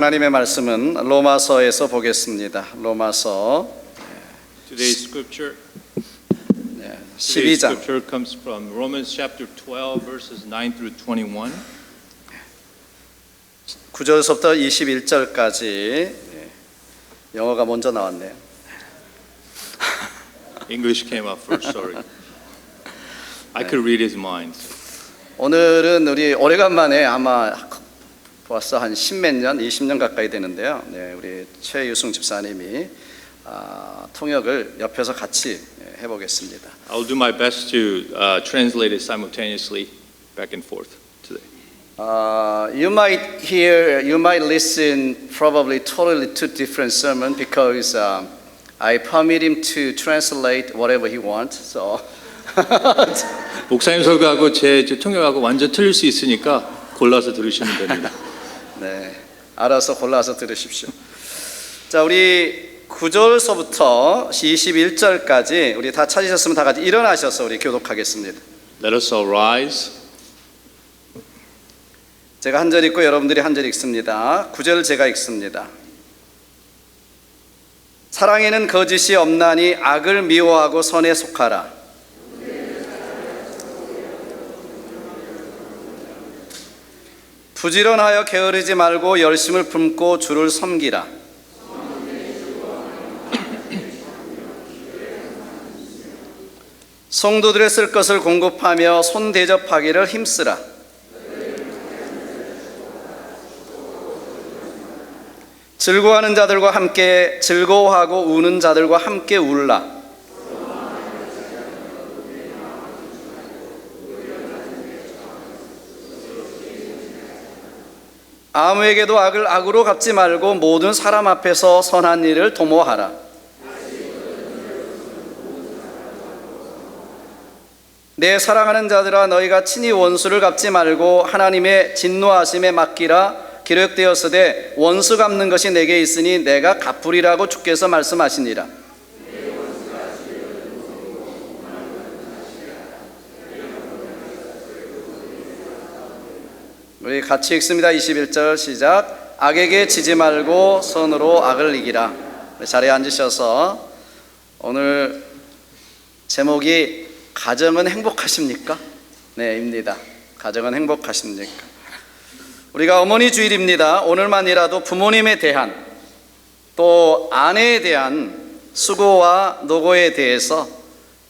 하나님의 말씀은 로마서에서 보겠습니다. 로마서 Today's scripture 12장 comes from Romans chapter 12 verses 9 through 21. 9절서부터 21절까지 영어가 먼저 나왔네요. English came up first, sorry. I could read his mind. 오늘은 우리 오래간만에 아마 벌써 한 10몇 년, 20년 가까이 되는데요. 우리 최유승 집사님이 통역을 옆에서 같이 해보겠습니다. I'll do my best to translate it simultaneously back and forth today. You might listen probably totally two different sermon because I permit him to translate whatever he wants. So 목사님 설교하고 제 통역하고 완전 틀릴 수 있으니까 골라서 들으시면 됩니다. 네, 알아서 골라서 들으십시오. 자, 우리 9절서부터 21절까지 우리 다 찾으셨으면 다 같이 일어나셔서 우리 교독하겠습니다. Let us all rise. 제가 한 절 읽고 여러분들이 한 절 읽습니다. 9절 제가 읽습니다. 사랑에는 거짓이 없나니 악을 미워하고 선에 속하라. 부지런하여 게으르지 말고 열심을 품고 주를 섬기라. 성도들의 쓸 것을 공급하며 손 대접하기를 힘쓰라. 즐거워하는 자들과 함께 즐거워하고 우는 자들과 함께 울라. 아무에게도 악을 악으로 갚지 말고 모든 사람 앞에서 선한 일을 도모하라. 내 사랑하는 자들아, 너희가 친히 원수를 갚지 말고 하나님의 진노하심에 맡기라. 기록되었으되 원수 갚는 것이 내게 있으니 내가 갚으리라고 주께서 말씀하시니라. 우리 같이 읽습니다. 21절 시작. 악에게 지지 말고 선으로 악을 이기라. 자리에 앉으셔서 오늘 제목이 가정은 행복하십니까? 네, 입니다. 가정은 행복하십니까? 우리가 어머니 주일입니다. 오늘만이라도 부모님에 대한 또 아내에 대한 수고와 노고에 대해서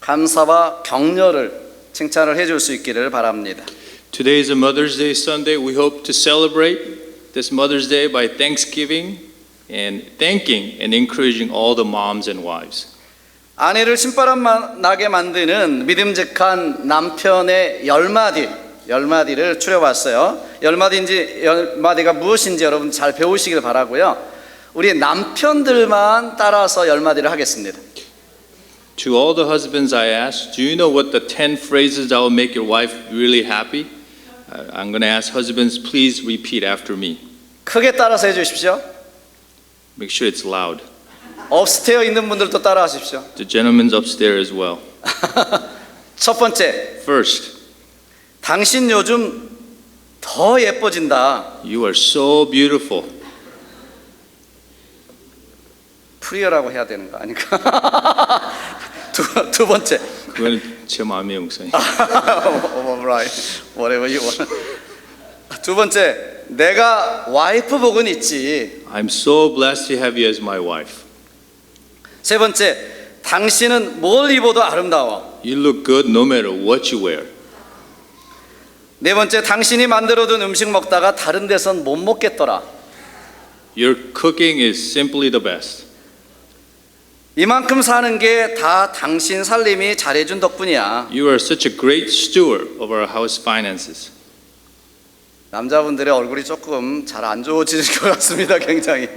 감사와 격려를 칭찬을 해줄 수 있기를 바랍니다. Today is a Mother's Day Sunday. We hope to celebrate this Mother's Day by thanksgiving and thanking and encouraging all the moms and wives. 아내를 신바람 나게 만드는 믿음직한 남편의 열마디를 추려봤어요. 열마디가 무엇인지 여러분 잘 배우시길 바라고요. 우리 남편들만 따라서 열마디를 하겠습니다. To all the husbands I ask, do you know what the 10 phrases that will make your wife really happy? I'm going to ask husbands, please repeat after me. 크게 따라서 해주십시오. Make sure it's loud. 업스테어 있는 분들도 따라 하십시오. The gentlemen's upstairs as well. 첫 번째, First, 당신 요즘 더 예뻐진다. you are so beautiful. 프리어라고 해야 되는 거 아닌가? 두 번째. 그건 제 마음이에요, 목사님. Right. Whatever you want. 두 번째, 내가 와이프 복은 있지. I'm so blessed to have you as my wife. 세 번째, 당신은 뭘 입어도 아름다워. You look good no matter what you wear. 네 번째, 당신이 만들어둔 음식 먹다가 다른 데선 못 먹겠더라. Your cooking is simply the best. 이만큼 사는 게 다 당신 살림이 잘해준 덕분이야. You are such a great steward of our house finances. 남자분들의 얼굴이 조금 잘 안 좋아지는 것 같습니다. 굉장히.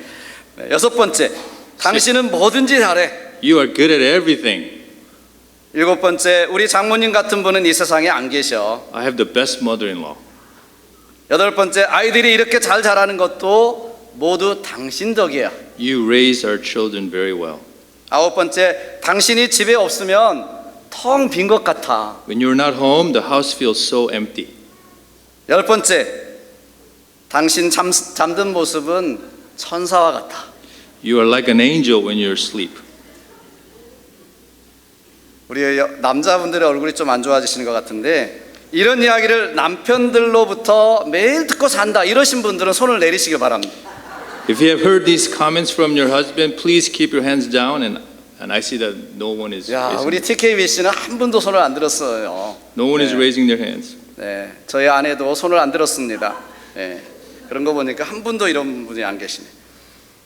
네, 여섯 번째, 당신은 뭐든지 잘해. You are good at everything. 일곱 번째, 우리 장모님 같은 분은 이 세상에 안 계셔. I have the best mother-in-law. 여덟 번째, 아이들이 이렇게 잘 자라는 것도 모두 당신 덕이야. You raise our children very well. 아홉 번째, 당신이 집에 없으면 텅 빈 것 같아. When you're not home, the house feels so empty. 열 번째, 당신 잠든 모습은 천사와 같아. You are like an angel when you're asleep. 우리 남자분들의 얼굴이 좀 안 좋아지시는 것 같은데 이런 이야기를 남편들로부터 매일 듣고 산다 이러신 분들은 손을 내리시길 바랍니다. If you have heard these comments from your husband, please keep your hands down. And I see that no one is 야, raising, 우리 TKBC는 한 분도 손을 안 들었어요. no one is 네. raising their hands. 네, 저희 아내도 손을 안 들었습니다. 네, 그런 거 보니까 한 분도 이런 분이 안 계시네.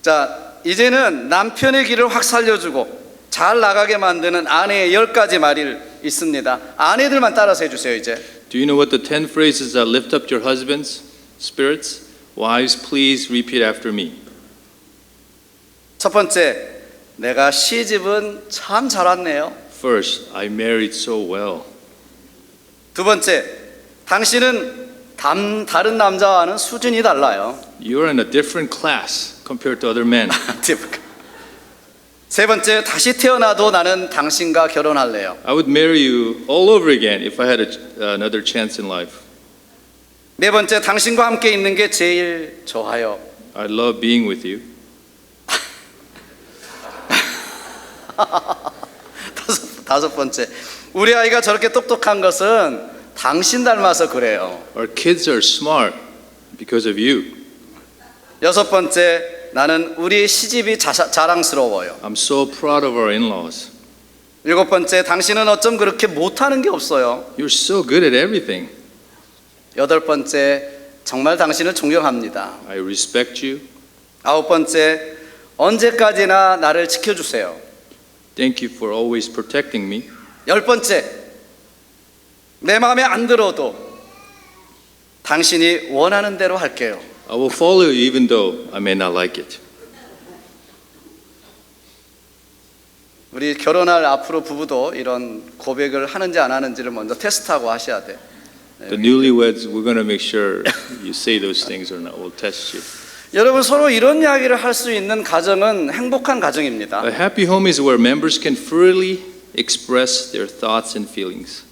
자, 이제는 남편의 길을 확 살려주고 잘 나가게 만드는 아내의 10가지 말이 있습니다. 아내들만 따라서 해주세요. 이제 Do you know what the 10 phrases that lift up your husband's spirits? Wives, please repeat after me. 첫 번째, 내가 시집은 참 잘 왔네요. First, I married so well. 두 번째, 당신은 다른 남자와는 수준이 달라요. You're in a different class compared to other men. 세 번째, 다시 태어나도 나는 당신과 결혼할래요. I would marry you all over again if I had another chance in life. 네 번째, 당신과 함께 있는 게 제일 좋아요. I love being with you. 다섯 번째, 우리 아이가 저렇게 똑똑한 것은 당신 닮아서 그래요. Our kids are smart because of you. 여섯 번째, 나는 우리 시집이 자랑스러워요. I'm so proud of our in-laws. 일곱 번째, 당신은 어쩜 그렇게 못하는 게 없어요. You're so good at everything. 여덟 번째, 정말 당신을 존경합니다. I respect you. 아홉 번째, 언제까지나 나를 지켜주세요. Thank you for always protecting me. 열 번째, 내 마음에 안 들어도 당신이 원하는 대로 할게요. I will follow you even though I may not like it. 우리 결혼할 앞으로 부부도 이런 고백을 하는지 안 하는지를 먼저 테스트하고 하셔야 돼. The newlyweds, we're going to make sure you say those things or not. We'll test you. 여러분, 서로 이런 이야기를 할 수 있는 가정은 행복한 가정입니다. A happy home is where members can freely express their thoughts and feelings.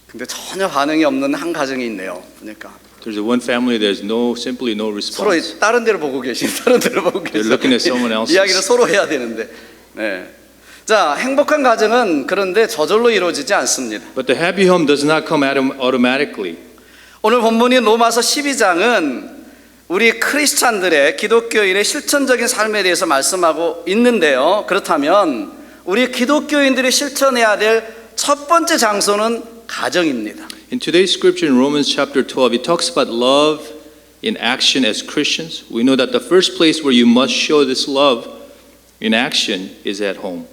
근데 전혀 반응이 없는 한 가정이 있네요. 보니까 There's one family there's simply no 서로 response. 다른 데를 보고 계신, 다른 데를 보고 계신. They're looking at someone else. 이야기를 서로 해야 되는데. 네. 자, 행복한 가정은 그런데 저절로 이루어지지 않습니다. But the happy home does not come automatically. 오늘 본문인 로마서 12장은 우리 크리스찬들의 기독교인의 실천적인 삶에 대해서 말씀하고 있는데요. 그렇다면 우리 기독교인들이 실천해야 될 첫 번째 장소는 가정입니다. In today's scripture in Romans chapter 12, it talks about love in action as Christians. We know that the first place where you must show this love in action is at home.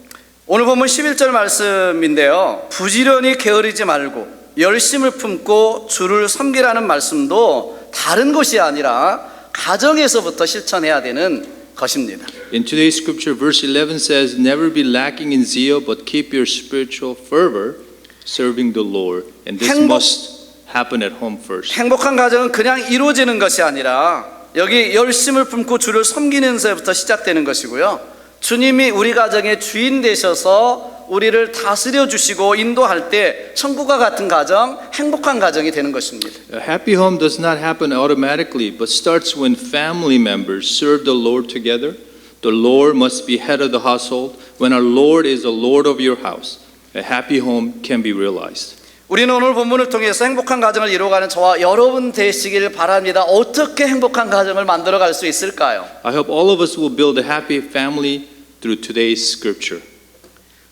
오늘 본문 11절 말씀인데요. 부지런히 게으르지 말고 열심을 품고 주를 섬기라는 말씀도 다른 것이 아니라 가정에서부터 실천해야 되는 것입니다. In today's scripture, verse 11 says, Never be lacking in zeal, but keep your spiritual fervor serving the Lord. And this must happen at home first. 행복한 가정은 그냥 이루어지는 것이 아니라 여기 열심을 품고 주를 섬기는 데부터 시작되는 것이고요. 주님이 우리 가정의 주인 되셔서 우리를 다스려 주시고 인도할 때 천국과 같은 가정, 행복한 가정이 되는 것입니다. A happy home does not happen automatically, but starts when family members serve the Lord together. The Lord must be head of the household. When our Lord is the Lord of your house, a happy home can be realized. 우리는 오늘 본문을 통해서 행복한 가정을 이루어가는 저와 여러분 되시길 바랍니다. 어떻게 행복한 가정을 만들어갈 수 있을까요? I hope all of us will build a happy family through today's scripture.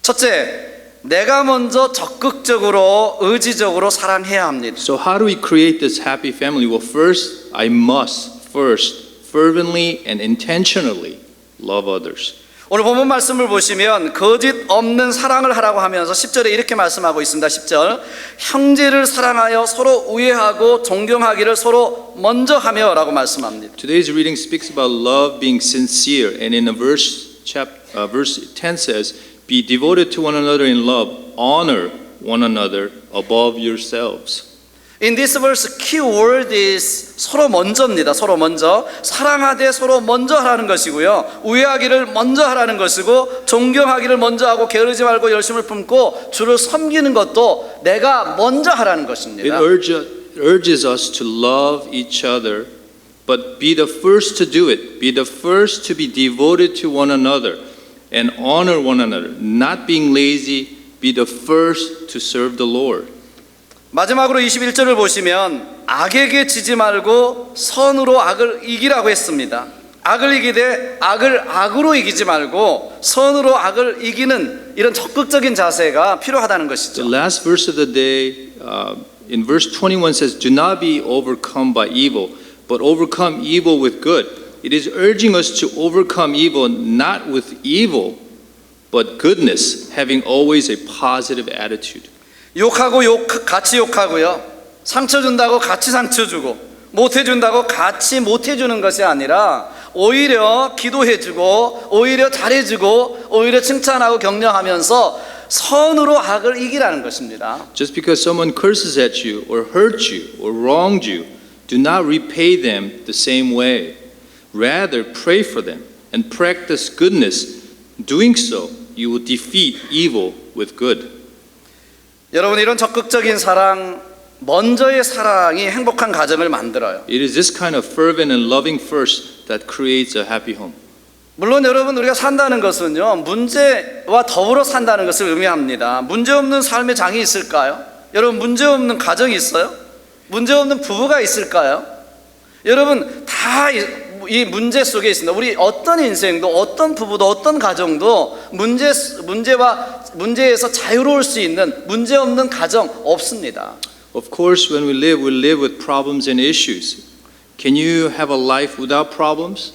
첫째, 내가 먼저 적극적으로 의지적으로 사랑해야 합니다. So how do we create this happy family? Well, first, I must fervently and intentionally love others. 오늘 본문 말씀을 보시면 거짓 없는 사랑을 하라고 하면서 10절에 이렇게 말씀하고 있습니다. 10절, 형제를 사랑하여 서로 우애하고 존경하기를 서로 먼저 하며 라고 말씀합니다. Today's reading speaks about love being sincere, and in verse 10 says, Be devoted to one another in love, honor one another above yourselves. In this verse, key word is 서로 먼저입니다. 서로 먼저. 사랑하되 서로 먼저 하라는 것이고요. 우애하기를 먼저 하라는 것이고, 존경하기를 먼저 하고, 게으르지 말고 열심을 품고 주를 섬기는 것도 내가 먼저 하라는 It 것입니다. urges us to love each other, but be the first to do it. Be the first to be devoted to one another and honor one another. Not being lazy, be the first to serve the Lord. 마지막으로 21절을 보시면 악에게 지지 말고 선으로 악을 이기라고 했습니다. 악을 이기되 악을 악으로 이기지 말고 선으로 악을 이기는 이런 적극적인 자세가 필요하다는 The 것이죠. last verse of the day, in verse 21 says, do not be overcome by evil, but overcome evil with good. It is urging us to overcome evil not with evil, but goodness, having always a positive attitude. 욕하고 같이 욕하고요. 상처 준다고 같이 상처 주고 못 해준다고 같이 못 해주는 것이 아니라 오히려 기도해주고 오히려 잘해주고 오히려 칭찬하고 격려하면서 선으로 악을 이기라는 것입니다. Just because someone curses at you or hurt you or wronged you, do not repay them the same way. Rather, pray for them and practice goodness. Doing so, you will defeat evil with good. 여러분, 이런 적극적인 사랑, 먼저의 사랑이 행복한 가정을 만들어요. It is this kind of fervent and loving first that creates a happy home. 물론 여러분, 우리가 산다는 것은요, 문제와 더불어 산다는 것을 의미합니다. 문제 없는 삶의 장이 있을까요? 여러분, 문제 없는 가정이 있어요? 문제 없는 부부가 있을까요? 여러분, 다 이 문제 속에 있습니다. 우리 어떤 인생도 어떤 부부도 어떤 가정도 문제에서 자유로울 수 있는 문제 없는 가정 없습니다. Of course, when we live with problems and issues. Can you have a life without problems?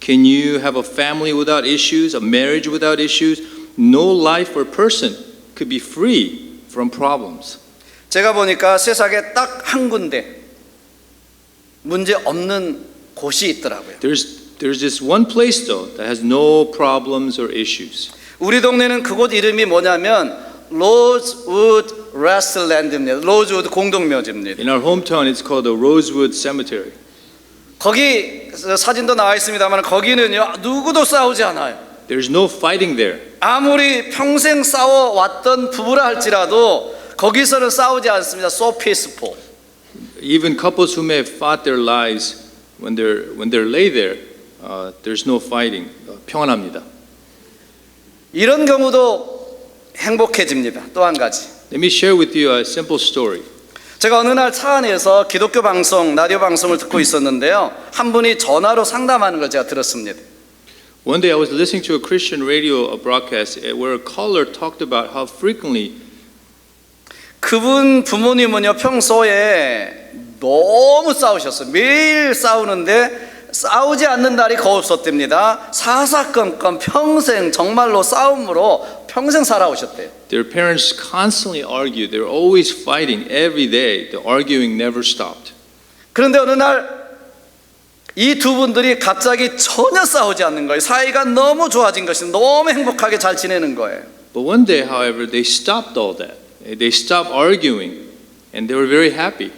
Can you have a family without issues, a marriage without issues? No life or person could be free from problems. 제가 보니까 세상에 딱 한 군데 문제 없는 곳이 있더라고요. There's this one place though that has no problems or issues. 우리 동네는 그곳 이름이 뭐냐면 로즈우드 레스트랜드입니다. 로즈우드 공동묘지입니다. In our hometown, it's called the Rosewood Cemetery. 거기 사진도 나와 있습니다만 거기는요 누구도 싸우지 않아요. There's no fighting there. 아무리 평생 싸워왔던 부부라 할지라도 거기서는 싸우지 않습니다. So peaceful. Even couples who may have fought their lives when they're lay there, there's no fighting. 평안합니다. 이런 경우도 행복해집니다. 또 한 가지. Let me share with you a simple story. 제가 어느 날 차 안에서 기독교 방송, 라디오 방송을 듣고 있었는데요. 한 분이 전화로 상담하는 걸 제가 들었습니다. One day I was listening to a Christian radio broadcast where a caller talked about how frequently 그분 부모님은요 평소에 너무 싸우셨어요. 매일 싸우는데 싸우지 않는 날이 거의 없었답니다. 사사건건 평생 정말로 싸움으로 평생 살아오셨대요. their parents constantly argued. They were always fighting every day. The arguing never stopped. 그런데 어느 날 이 두 분들이 갑자기 전혀 싸우지 않는 거예요. 사이가 너무 좋아진 것이 너무 행복하게 잘 지내는 거예요. But one day, however, they stopped all that. They stopped arguing and they were very happy.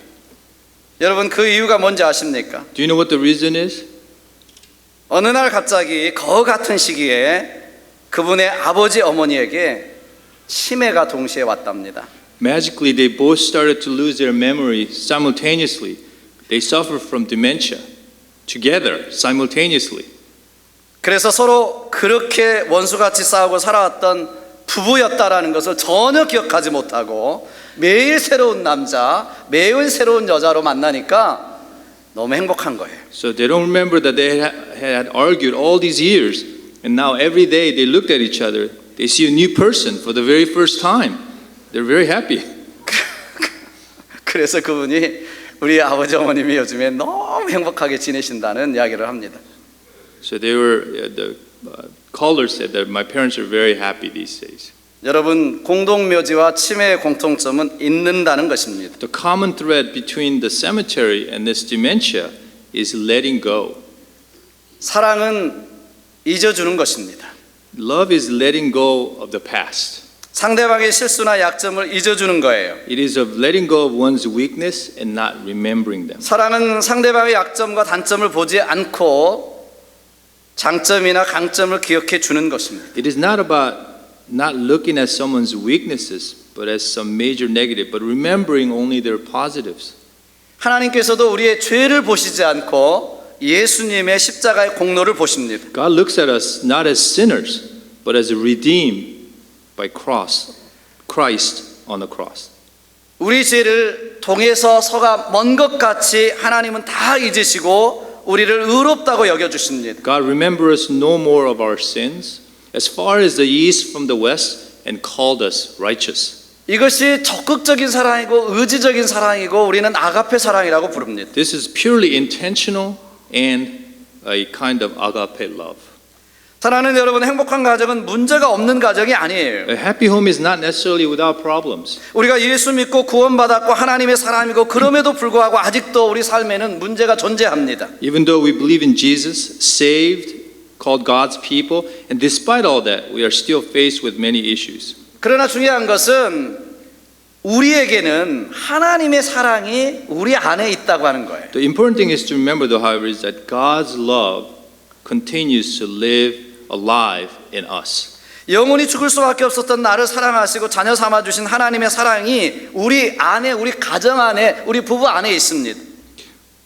여러분 그 이유가 뭔지 아십니까? Do you know what the reason is? 어느 날 갑자기 그 같은 시기에 그분의 아버지 어머니에게 치매가 동시에 왔답니다. Magically, they both started to lose their memory simultaneously. They suffered from dementia together, simultaneously. 그래서 서로 그렇게 원수같이 싸우고 살아왔던 부부였다라는 것을 전혀 기억하지 못하고 매일 새로운 남자, 매일 새로운 여자로 만나니까 너무 행복한 거예요. So they don't remember that they had argued all these years, and now every day they looked at each other, they see a new person for the very first time. They're very happy. 그래서 그분이 우리 아버지 어머님이 요즘에 너무 행복하게 지내신다는 이야기를 합니다. So they were, the caller said that my parents are very happy these days. 여러분 공동묘지와 치매의 공통점은 잊는다는 것입니다. The common thread between the cemetery and this dementia is letting go. 사랑은 잊어주는 것입니다. Love is letting go of the past. 상대방의 실수나 약점을 잊어주는 거예요. It is of letting go of one's weakness and not remembering them. 사랑은 상대방의 약점과 단점을 보지 않고 장점이나 강점을 기억해 주는 것입니다. It is not about not looking at someone's weaknesses, but as some major negative, but remembering only their positives. 하나님께서도 우리의 죄를 보시지 않고 예수님의 십자가의 공로를 보십니다. God looks at us not as sinners, but as redeemed by Christ on the cross. 우리 죄를 통해서 서가 먼 것 같이 하나님은 다 잊으시고 우리를 의롭다고 여겨주십니다. God remember us no more of our sins as far as the east from the west and called us righteous. 이것이 적극적인 사랑이고 의지적인 사랑이고 우리는 아가페 사랑이라고 부릅니다. This is purely intentional and a kind of agape love. 사랑하는 여러분, 행복한 가정은 문제가 없는 가정이 아니에요. A happy home is not necessarily without problems. 우리가 예수 믿고 구원받았고 하나님의 사람이고 그럼에도 불구하고 아직도 우리 삶에는 문제가 존재합니다. Even though we believe in Jesus, saved, called God's people, and despite all that, we are still faced with many issues. 그러나 중요한 것은 우리에게는 하나님의 사랑이 우리 안에 있다고 하는 거예요. The important thing is to remember, though, however, is that God's love continues to live alive in us. 영원히 죽을 수밖에 없었던 나를 사랑하시고 자녀 삼아 주신 하나님의 사랑이 우리 안에, 우리 가정 안에, 우리 부부 안에 있습니다.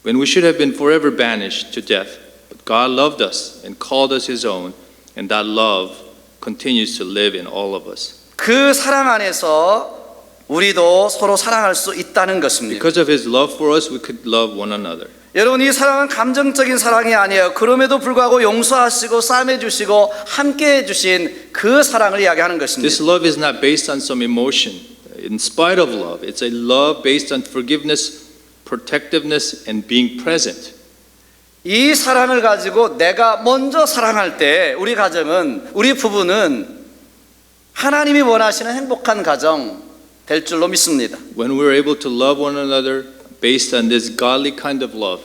When we should have been forever banished to death, but God loved us and called us His own, and that love continues to live in all of us. 그 사랑 안에서 우리도 서로 사랑할 수 있다는 것입니다. Because of His love for us, we could love one another. 여러분, 이 사랑은 감정적인 사랑이 아니에요. 그럼에도 불구하고 용서하시고 싸매 주시고 함께 해 주신 그 사랑을 이야기하는 것입니다. This love is not based on some emotion. In spite of love, it's a love based on forgiveness, protectiveness, and being present. 이 사랑을 가지고 내가 먼저 사랑할 때 우리 가정은, 우리 부부는 하나님이 원하시는 행복한 가정 될 줄로 믿습니다. When we're able to love one another based on this godly kind of love,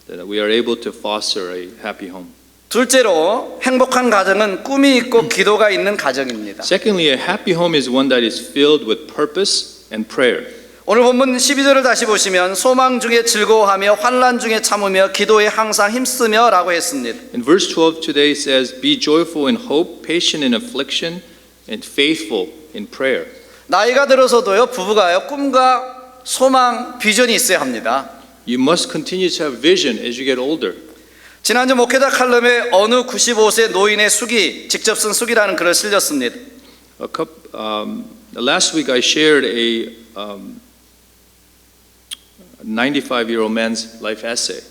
then we are able to foster a happy home. 둘째로, 행복한 가정은 꿈이 있고 기도가 있는 가정입니다. Secondly, a happy home is one that is filled with purpose and prayer. 오늘 본문 12절을 다시 보시면 소망 중에 즐거워하며 환난 중에 참으며 기도에 항상 힘쓰며 라고 했습니다. In verse 12 today says, Be joyful in hope, patient in affliction, and faithful in prayer. 나이가 들어서도요, 부부가요, 꿈과 소망, 비전이 있어야 합니다. You must continue to have vision as you get older. 지난주 목회자 칼럼에 어느 95세 노인의 숙이, 직접 쓴 숙이라는 글을 실렸습니다. Last week I shared a 95-year-old man's life essay.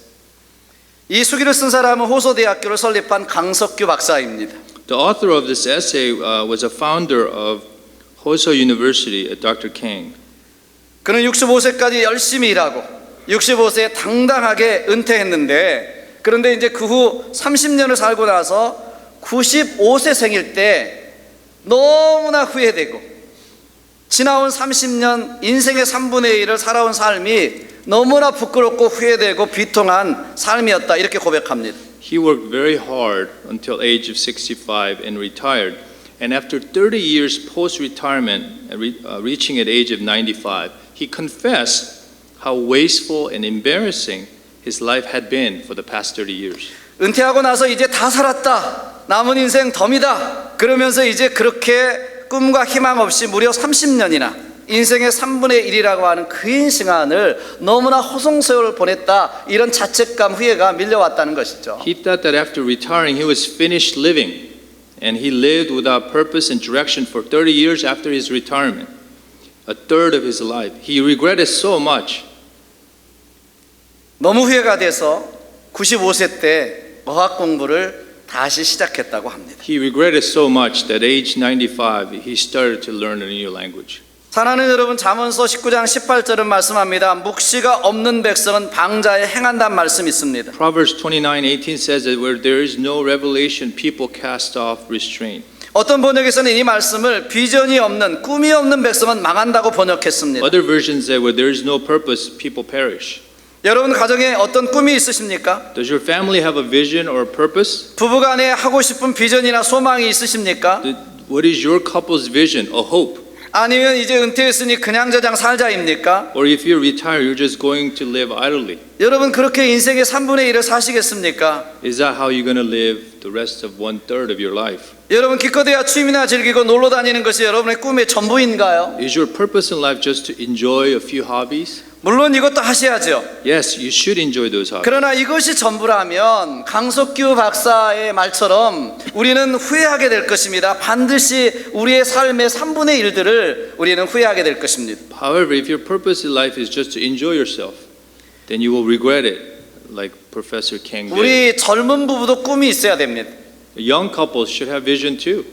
이 수기를 쓴 사람은 호소대학교를 설립한 강석규 박사입니다. The author of this essay was a founder of Hoso University, Dr. Kang. 그는 65세까지 열심히 일하고 65세에 당당하게 은퇴했는데, 그런데 이제 그 후 30년을 살고 나서 95세 생일 때 너무나 후회되고 지나온 30년 인생의 3분의 1을 살아온 삶이 너무나 부끄럽고 후회되고 비통한 삶이었다, 이렇게 고백합니다. He worked very hard until age of 65 and retired. And after 30 years post-retirement, reaching at age of 95, he confessed how wasteful and embarrassing his life had been for the past 30 years. 은퇴하고 나서 이제 다 살았다, 남은 인생 덤이다, 그러면서 이제 그렇게 꿈과 희망 없이 무려 30년이나 인생의 3분의 1이라고 하는 긴 시간을 너무나 허송세월을 보냈다, 이런 자책감, 후회가 밀려왔다는 것이죠. He thought that after retiring, he was finished living, and he lived without purpose and direction for 30 years after his retirement, a third of his life. He regretted so much. 너무 후회가 돼서 95세 때 어학 공부를 다시 시작했다고 합니다. He regretted so much that at age 95, he started to learn a new language. 사랑하는 여러분, 잠언서 19장 18절은 말씀합니다. 묵시가 없는 백성은 방자에 행한다는 말씀이 있습니다. Proverbs 29:18 says that where there is no revelation, people cast off restraint. 어떤 번역에서는 이 말씀을 비전이 없는, 꿈이 없는 백성은 망한다고 번역했습니다. Other versions say where there is no purpose, people perish. 여러분 가정에 어떤 꿈이 있으십니까? Does your family have a vision or a purpose? 부부간에 하고 싶은 비전이나 소망이 있으십니까? What is your couple's vision, a hope? 아니면 이제 은퇴했으니 그냥 저냥 살자입니까? Or if you're retired, you're just going to live idly? 여러분 그렇게 인생의 3분의 1을 사시겠습니까? Is that how you're going to live the rest of 1/3 of your life? 여러분 기껏해야 취미나 즐기고 놀러 다니는 것이 여러분의 꿈의 전부인가요? Is your purpose in life just to enjoy a few hobbies? 물론 이것도 하셔야죠. Yes, you should enjoy those hobbies. 그러나 이것이 전부라면 강석규 박사의 말처럼 우리는 후회하게 될 것입니다. 반드시 우리의 삶의 3분의 1들을 우리는 후회하게 될 것입니다. However, if your purpose in life is just to enjoy yourself, then you will regret it, like Professor Kang did. 우리 젊은 부부도 꿈이 있어야 됩니다. Young couples should have vision too.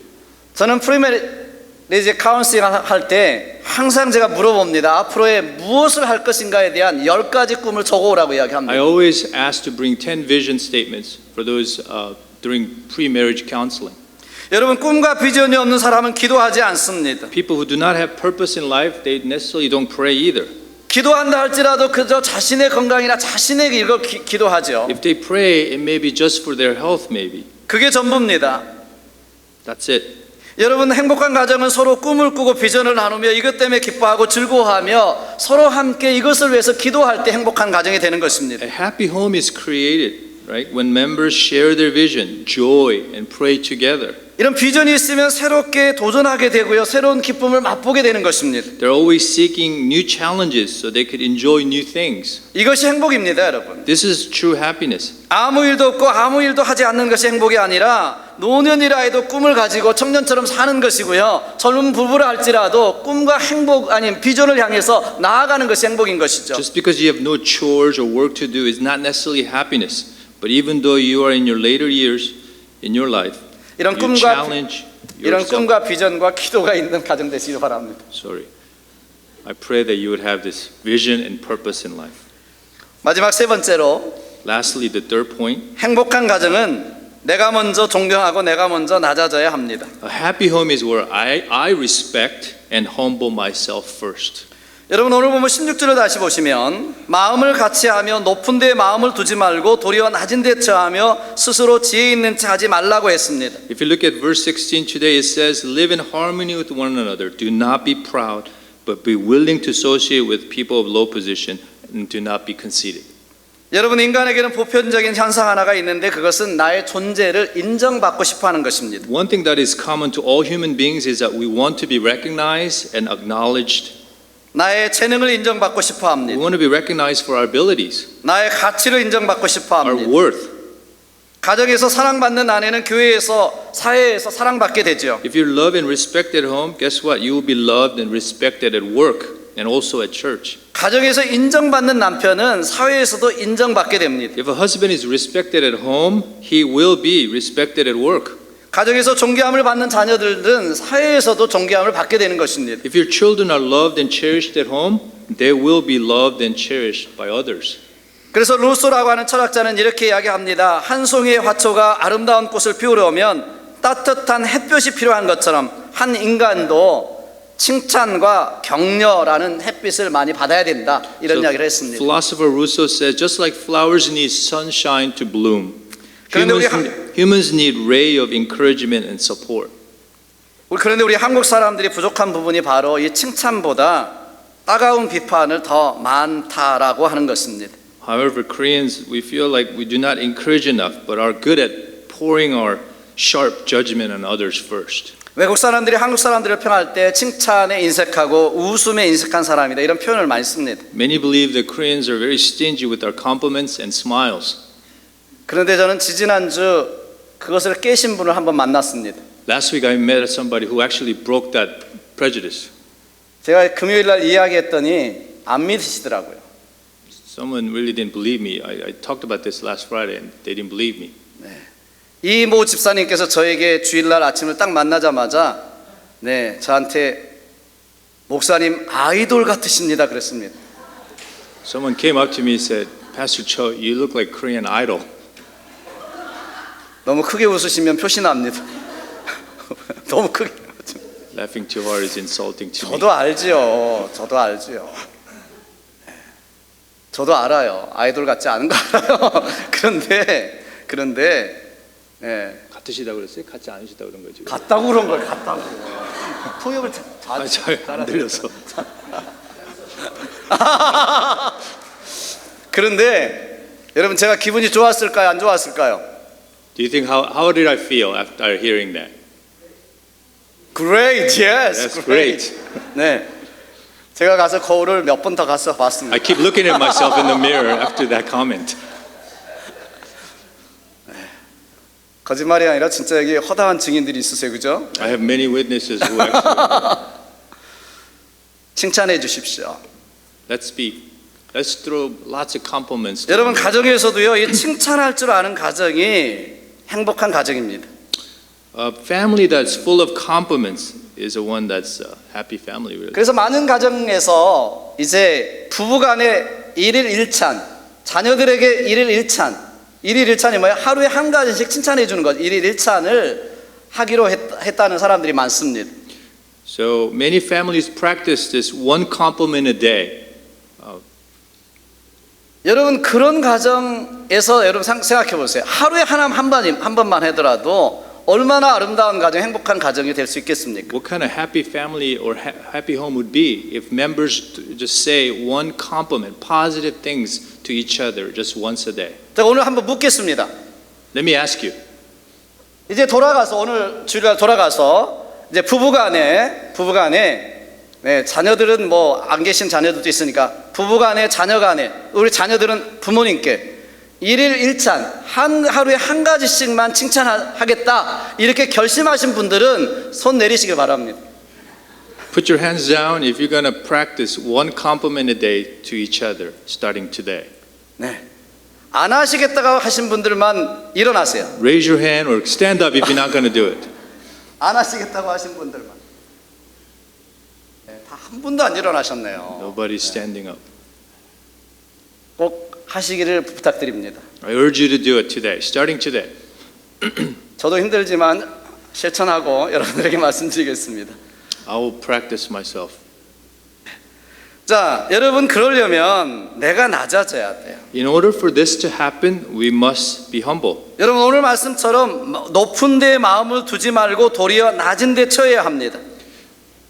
저는 프리메리지 카운슬링 할 때 항상 제가 물어봅니다. 앞으로의 무엇을 할 것인가에 대한 10가지 꿈을 적어오라고 I 이야기합니다. always ask to bring 10 vision statements for those during pre-marriage counseling. 여러분, 꿈과 비전이 없는 사람은 기도하지 않습니다. People who do not have purpose in life, they necessarily don't pray either. 기도한다 할지라도 그저 자신의 건강이나 자신에게 이걸 기도하죠. If they pray, it may be just for their health, maybe. 그게 전부입니다. That's it. 여러분, 행복한 가정은 서로 꿈을 꾸고 비전을 나누며 이것 때문에 기뻐하고 즐거워하며 서로 함께 이것을 위해서 기도할 때 행복한 가정이 되는 것입니다. A happy home is created, right? When members share their vision, joy, and pray together. 이런 비전이 있으면 새롭게 도전하게 되고요, 새로운 기쁨을 맛보게 되는 것입니다. They're always seeking new challenges so they could enjoy new things. 이것이 행복입니다, 여러분. This is true happiness. 아무 일도 없고 아무 일도 하지 않는 것이 행복이 아니라 노년이라 해도 꿈을 가지고 청년처럼 사는 것이고요, 젊은 부부라 할지라도 꿈과 행복 아닌 비전을 향해서 나아가는 것이 행복인 것이죠. Just because you have no chores or work to do is not necessarily happiness. But even though you are in your later years in your life, 이런 you challenge 이런 yourself. 꿈과 비전과 기도가 있는 가정 되시기 바랍니다. Sorry. I pray that you would have this vision and purpose in life. 마지막 세 번째로, Lastly, the third point, 행복한 가정은 내가 먼저 존경하고 내가 먼저 낮아져야 합니다. a happy home is where I respect and humble myself first. 여러분, 오늘 보면 16절을 다시 보시면 마음을 같이하며 높은 데에 마음을 두지 말고 도리어 낮은 데 처하며 스스로 지혜 있는 체 하지 말라고 했습니다. If you look at verse 16 today, it says, live in harmony with one another. Do not be proud, but be willing to associate with people of low position and do not be conceited. 여러분, 인간에게는 보편적인 현상 하나가 있는데 그것은 나의 존재를 인정받고 싶어 하는 것입니다. One thing that is common to all human beings is that we want to be recognized and acknowledged. 나의 재능을 인정받고 싶어 We 합니다. want to be recognized for our abilities, 나의 가치를 인정받고 싶어 our 합니다. worth. 가정에서 사랑받는 아내는 교회에서 사회에서 사랑받게 되죠. If you're loved and respected at home, guess what? You will be loved and respected at work and also at church. 가정에서 인정받는 남편은 사회에서도 인정받게 됩니다. If a husband is respected at home, he will be respected at work. 가정에서 존경함을 받는 자녀들은 사회에서도 존경함을 받게 되는 것입니다. If your children are loved and cherished at home, they will be loved and cherished by others. 그래서 루소라고 하는 철학자는 이렇게 이야기합니다. 한 송이의 화초가 아름다운 꽃을 피우려면 따뜻한 햇볕이 필요한 것처럼 한 인간도 칭찬과 격려라는 햇빛을 많이 받아야 된다, 이런 이야기를 했습니다. Philosopher Rousseau says, just like flowers need sunshine to bloom, 그런데 우리 humans need ray of encouragement and support. 그런데 우리 한국 사람들이 부족한 부분이 바로 이 칭찬보다 따가운 비판을 더 많다라고 하는 것입니다. However, Koreans, we feel like we do not encourage enough, but are good at pouring our sharp judgment on others first. 외국 사람들이 한국 사람들을 평할 때 칭찬에 인색하고 웃음에 인색한 사람이다, 이런 표현을 많이 씁니다. Many believe that Koreans are very stingy with our compliments and smiles. 그런데 저는 지지난주 그것을 깨신 분을 한번 만났습니다. Last week I met somebody who actually broke that prejudice. 제가 금요일 날 이야기했더니 안 믿으시더라고요. Someone really didn't believe me. I talked about this last Friday and they didn't believe me. 이 모 집사님께서 저에게 주일날 아침을 딱 만나자마자 저한테 목사님 아이돌 같으십니다 그랬습니다. Someone came up to me and said, Pastor Cho, you look like Korean Idol. 너무 크게 웃으시면 표시납니다. 너무 크게. Laughing too hard is insulting to me. 저도 알지요. 저도 알아요. 아이돌 같지 않은 거 알아요. 그런데 같으시다고 그랬어요? 같지 않으시다고 그런 거죠? 같다고 그런 걸 같다고. 통역을 잘안 들려서. 그런데 여러분, 제가 기분이 좋았을까요, 안 좋았을까요? Do you think how did I feel after hearing that? Great, yes, That's great. 네. 제가 가서 거울을 몇 번 더 가서 봤습니다. I keep looking at myself in the mirror after that comment. 거짓말이 아니라 진짜 여기 허다한 증인들이 있으세요, 그죠? I have many witnesses who actually. 칭찬해 주십시오. Let's speak. Let's throw lots of compliments. to 여러분 one another. 가정에서도요, 이 칭찬할 줄 아는 가정이 행복한 가정입니다. A family that's full of compliments is a one that's a happy family, really. 그래서 많은 가정에서 이제 부부간에 일일 일찬, 자녀들에게 일일 일찬, 일일 일찬이 뭐예요? 하루에 한 가지씩 칭찬해 주는 것, 일일 일찬을 하기로 했다는 사람들이 많습니다. So many families practice this one compliment a day. 여러분 그런 가정에서 여러분 생각해 보세요. 하루에 한 번만 하더라도 얼마나 아름다운 가정, 행복한 가정이 될 수 있겠습니까? What kind of happy family or happy home would be if members just say one compliment, positive things to each other just once a day? 자, 오늘 한번 묻겠습니다. Let me ask you. 이제 돌아가서 오늘 주일날 돌아가서 이제 부부간에 네, 자녀들은 뭐 안 계신 자녀들도 있으니까 부부간에 자녀간에 우리 자녀들은 부모님께 일일 일찬 하루에 한 가지씩만 칭찬하겠다 이렇게 결심하신 분들은 손 내리시길 바랍니다. Put your hands down if you're going to practice one compliment a day to each other starting today. 네, 안 하시겠다고 하신 분들만 일어나세요. Raise your hand or stand up if you're not going to do it. 안 하시겠다고 하신 분들만. 네, 다 한 분도 안 일어나셨네요. Nobody's standing up. 꼭 하시기를 부탁드립니다. I urge you to do it today, starting today. 저도 힘들지만 실천하고 여러분들에게 말씀드리겠습니다. I will practice myself. 자, 여러분 그러려면 내가 낮아져야 돼요. In order for this to happen, we must be humble. 여러분 오늘 말씀처럼 높은 데 마음을 두지 말고 도리어 낮은 데 처해야 합니다.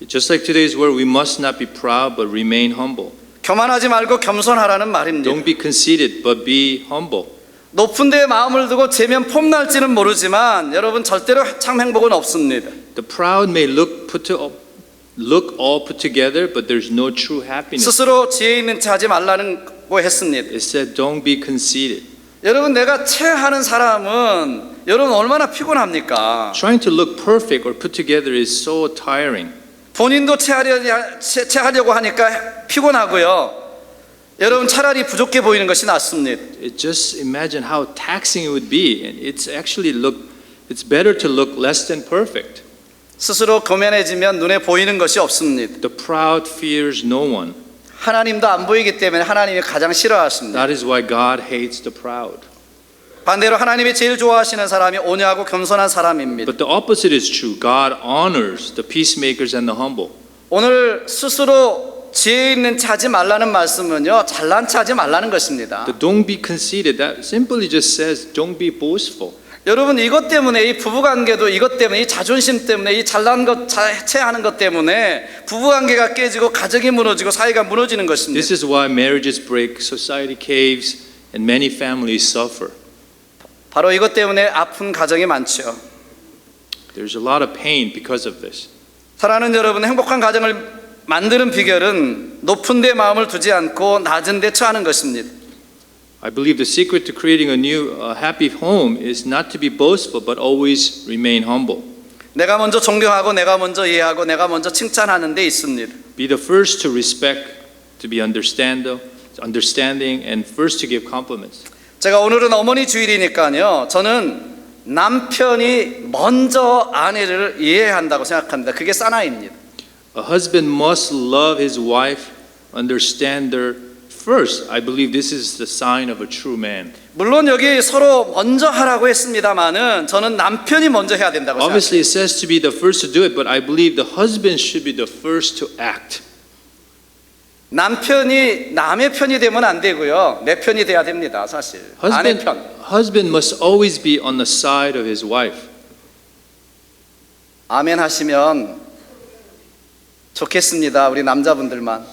Just like today's word, we must not be proud but remain humble. 교만하지 말고 겸손하라는 말입니다. Don't be conceited but be humble. 높은 데에 마음을 두고 재면 폼날지는 모르지만 여러분 절대로 참 행복은 없습니다. The proud may look all put together, but there's no true happiness. 스스로 지혜 있는 체 하지 말라고 했습니다. It said, don't be conceited. 여러분 내가 체하는 사람은 여러분 얼마나 피곤합니까? Trying to look perfect or put together is so tiring. 본인도 체하려고 하니까 피곤하고요. 여러분 차라리 부족해 보이는 것이 낫습니다. Just imagine how taxing it would be, and it's better to look less than perfect. 스스로 교만해지면 눈에 보이는 것이 없습니다. The proud fears no one. 하나님도 안 보이기 때문에 하나님이 가장 싫어하십니다. That is why God hates the proud. 반대로 하나님이 제일 좋아하시는 사람이 온유하고 겸손한 사람입니다. But the opposite is true. God honors the peacemakers and the humble. 오늘 스스로 지혜 있는 체 하지 말라는 말씀은요, 잘난 체 하지 말라는 것입니다. The don't be conceited, that simply just says don't be boastful. 여러분 이것 때문에 이 부부관계도 이것 때문에 이 자존심 때문에 이 잘난 것 체하는 것 때문에 부부관계가 깨지고 가정이 무너지고 사회가 무너지는 것입니다. This is why marriages break, society caves, and many families suffer. 바로 이것 때문에 아픈 가정이 많죠. There's a lot of pain because of this. 사랑하는 여러분, 행복한 가정을 만드는 비결은 높은 데 마음을 두지 않고 낮은 데 처하는 것입니다. I believe the secret to creating a new happy home is not to be boastful but always remain humble. 내가 먼저 존경하고 내가 먼저 이해하고 내가 먼저 칭찬하는 데 있습니다. Be the first to respect, to be understanding, and first to give compliments. 제가 오늘은 어머니 주일이니까요. 저는 남편이 먼저 아내를 이해해야 한다고 생각합니다. 그게 사나이입니다. A husband must love his wife, understand her first. I believe this is the sign of a true man. 물론 여기 서로 먼저 하라고 했습니다만은 저는 남편이 먼저 해야 된다고 생각합니다. Obviously it says to be the first to do it, but I believe the husband should be the first to act. 남편이 남의 편이 되면 안 되고요. 내 편이 돼야 됩니다. 사실. 아내 편. Husband must always be on the side of his wife. 아멘 하시면 좋겠습니다. 우리 남자분들만.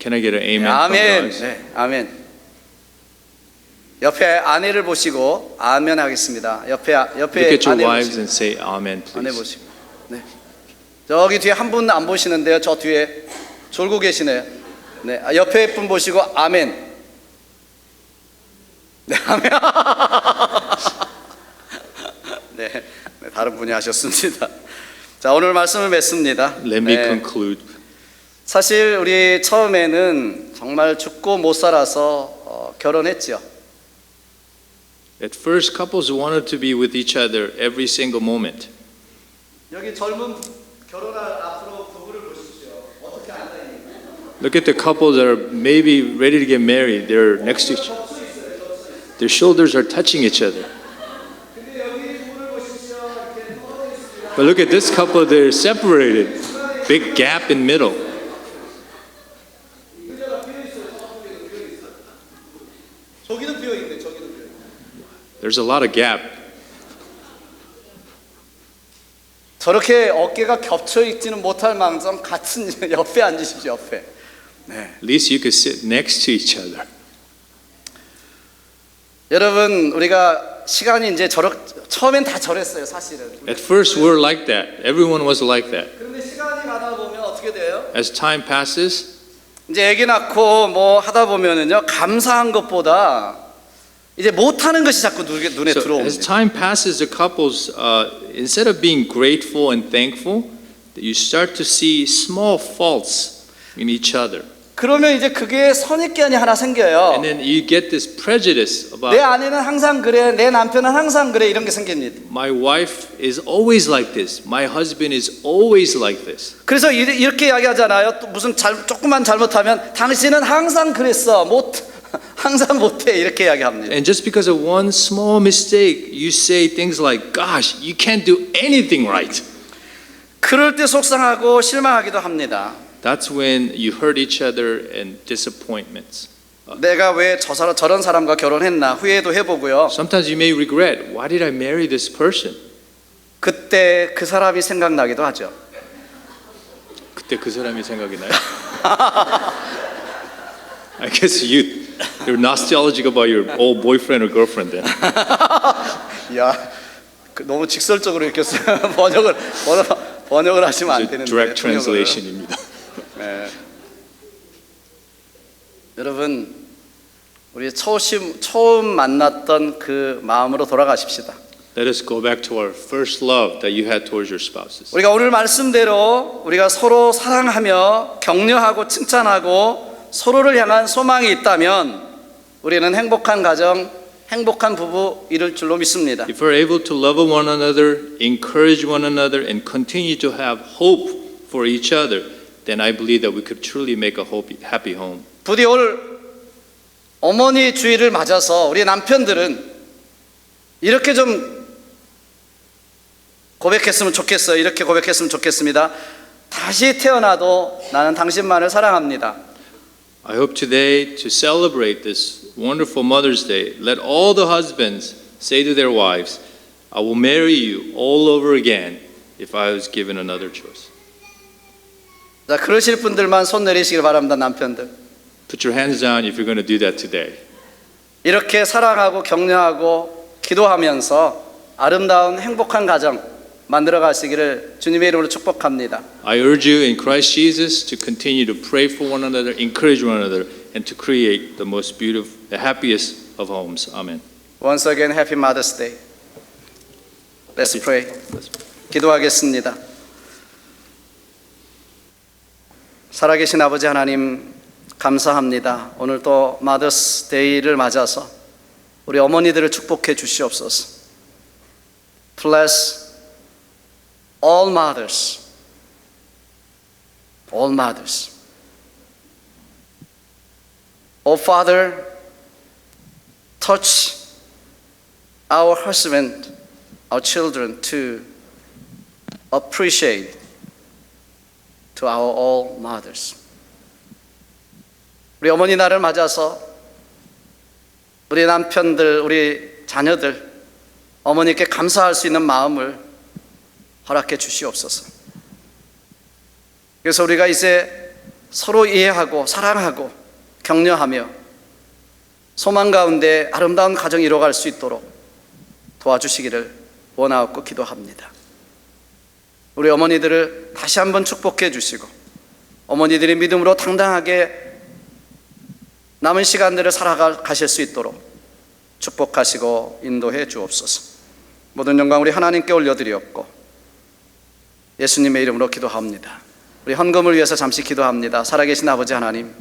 Can I get an amen? 아멘. From guys? 네, 아멘. 옆에 아내를 보시고 아멘 하겠습니다. 옆에 Look at your 아내 wives 보시고. and say amen, 아내 please. 보시고. 네. 저기 뒤에 한 분 안 보시는데요. 저 뒤에 졸고 계시네요. 네, 옆에 분 보시고 아멘. 네, 아멘. 네, 네, 다른 분이 하셨습니다. 자, 오늘 말씀을 맺습니다. Let me 네, conclude. 사실 우리 처음에는 정말 죽고 못 살아서 결혼했죠. At first, couples wanted to be with each other every single moment. 여기 젊은 결혼할 앞으로 부부를 보십시오. 어떻게 앉아 있는가? Look at the couples that are maybe ready to get married. They're next to each other. Their shoulders are touching each other. 근데 여기 부부를 보십시오. 이렇게 떨어져 있습니다. But look at this couple, they're separated. Big gap in middle. 의자가 비어 있어요. 저쪽에도 비어 있어요. 저기도 비어 있네. 저기도 비어 있네. There's a lot of gap. 저렇게 어깨가 겹쳐 있지는 못할 망정 같은 옆에 앉으십시오. 옆에. 네. At least you could sit next to each other. 여러분, 우리가 시간이 이제 처음엔 다 저랬어요, 사실은. At first, we were like that. Everyone was like that. 그런데 시간이 가다 보면 어떻게 돼요? As time passes, 이제 아기 낳고 뭐 하다 보면은요, 감사한 것보다 이제 못하는 것이 자꾸 눈에 so as 들어옵니다. time passes, the couples, instead of being grateful and thankful, you start to see small faults in each other. 그러면 이제 그게 선입견이 하나 생겨요. And then you get this prejudice 내 about 아내는 항상 그래, 내 남편은 항상 그래, 이런 게 생깁니다. my wife is always like this, my husband is always like this. 그래서 이렇게 이야기하잖아요. 또 무슨 조금만 잘못하면 당신은 항상 그랬어, 항상 못해, 이렇게 이야기합니다. And just because of one small mistake, you say things like, gosh, you can't do anything right. 그럴 때 속상하고 실망하기도 합니다. That's when you hurt each other and disappointments. 내가 왜 저런 사람과 결혼했나 후회도 해보고요. Sometimes you may regret, why did I marry this person? 그때 그 사람이 생각나기도 하죠. 그때 그 사람이 생각이 나요? I guess you're nostalgic about your old boyfriend or girlfriend then. 야, 너무 직설적으로 읽혔어요. 번역을 하시면 안 It's a 되는데. direct 통역을. translation입니다. 네. 여러분, 우리 처음 만났던 그 마음으로 돌아가십시다. Let us go back to our first love that you had towards your spouses. 우리가 오늘 말씀대로 우리가 서로 사랑하며 격려하고 칭찬하고 서로를 향한 소망이 있다면 우리는 행복한 가정, 행복한 부부 이룰 줄로 믿습니다. If we're able to love one another, encourage one another, and continue to have hope for each other, then I believe that we could truly make a happy home. 부디 오늘 어머니 주일을 맞아서 우리 남편들은 이렇게 좀 고백했으면 좋겠어요. 이렇게 고백했으면 좋겠습니다. 다시 태어나도 나는 당신만을 사랑합니다. I hope today to celebrate this wonderful Mother's Day, let all the husbands say to their wives, I will marry you all over again if I was given another choice. 자, 그러실 분들만 손 내리시길 바랍니다. 남편들. Put your hands down if you're going to do that today. 이렇게 사랑하고 격려하고 기도하면서 아름다운 행복한 가정 만들어 가시기를 주님의 이름으로 축복합니다. I urge you in Christ Jesus to continue to pray for one another, encourage one another, and to create the most beautiful, the happiest of homes. Amen. Once again, Happy Mother's Day. Let's pray. 기도하겠습니다. 살아계신 아버지 하나님 감사합니다. 오늘 또 마더스 데이를 맞아서 우리 어머니들을 축복해 주시옵소서. Bless all mothers. All mothers. Oh Father, touch our husband, our children to appreciate to our all mothers. 우리 어머니 날을 맞아서 우리 남편들, 우리 자녀들 어머니께 감사할 수 있는 마음을 허락해 주시옵소서. 그래서 우리가 이제 서로 이해하고 사랑하고 격려하며 소망 가운데 아름다운 가정 이뤄갈 수 있도록 도와주시기를 원하옵고 기도합니다. 우리 어머니들을 다시 한번 축복해 주시고 어머니들이 믿음으로 당당하게 남은 시간들을 살아가실 수 있도록 축복하시고 인도해 주옵소서. 모든 영광 우리 하나님께 올려드리옵고 예수님의 이름으로 기도합니다. 우리 헌금을 위해서 잠시 기도합니다. 살아계신 아버지 하나님,